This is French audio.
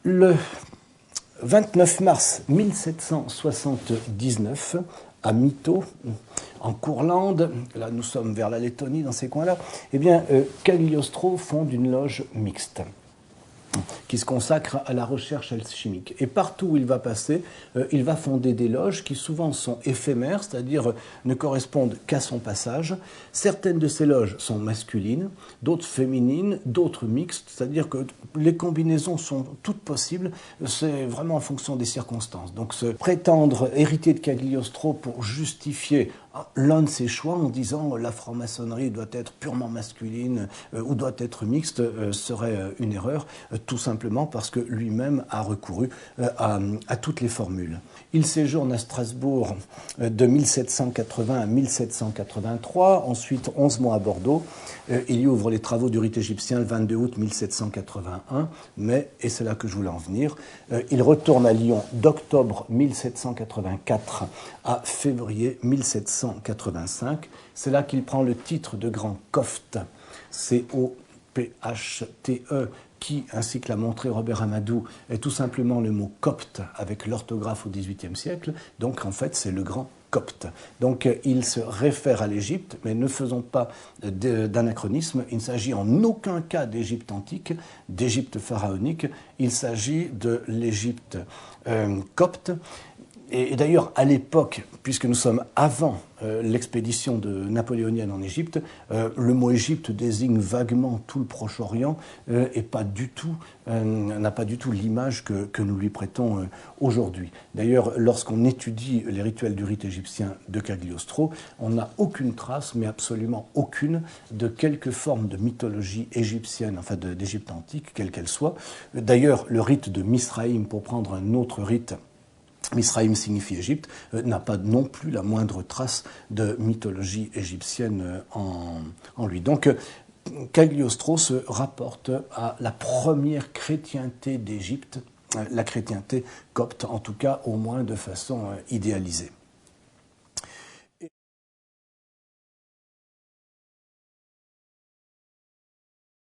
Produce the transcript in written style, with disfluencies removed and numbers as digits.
Le 29 mars 1779, à Mito, en Courlande, là nous sommes vers la Lettonie, dans ces coins-là, eh bien, Cagliostro fonde une loge mixte qui se consacre à la recherche alchimique. Et partout où il va passer, il va fonder des loges qui souvent sont éphémères, c'est-à-dire ne correspondent qu'à son passage. Certaines de ces loges sont masculines, d'autres féminines, d'autres mixtes, c'est-à-dire que les combinaisons sont toutes possibles, c'est vraiment en fonction des circonstances. Donc se prétendre héritier de Cagliostro pour justifier l'un de ses choix en disant la franc-maçonnerie doit être purement masculine ou doit être mixte serait une erreur, tout simplement parce que lui-même a recouru à toutes les formules. Il séjourne à Strasbourg de 1780 à 1783, ensuite 11 mois à Bordeaux. Il y ouvre les travaux du rite égyptien le 22 août 1781, mais, et c'est là que je voulais en venir, il retourne à Lyon d'octobre 1784 à février 1785. C'est là qu'il prend le titre de grand Copte, C-O-P-H-T-E, qui, ainsi que l'a montré Robert Amadou, est tout simplement le mot copte avec l'orthographe au XVIIIe siècle. Donc, en fait, c'est le grand Copte. Donc, il se réfère à l'Égypte, mais ne faisons pas d'anachronisme. Il ne s'agit en aucun cas d'Égypte antique, d'Égypte pharaonique. Il s'agit de l'Égypte copte. Et d'ailleurs, à l'époque, puisque nous sommes avant l'expédition napoléonienne en Égypte, le mot Égypte désigne vaguement tout le Proche-Orient et n'a pas du tout l'image que nous lui prêtons aujourd'hui. D'ailleurs, lorsqu'on étudie les rituels du rite égyptien de Cagliostro, on n'a aucune trace, mais absolument aucune, de quelque forme de mythologie égyptienne, enfin d'Égypte antique, quelle qu'elle soit. D'ailleurs, le rite de Misraïm, pour prendre un autre rite, Misraïm signifie Égypte, n'a pas non plus la moindre trace de mythologie égyptienne en lui. Donc, Cagliostro se rapporte à la première chrétienté d'Égypte, la chrétienté copte, en tout cas au moins de façon idéalisée.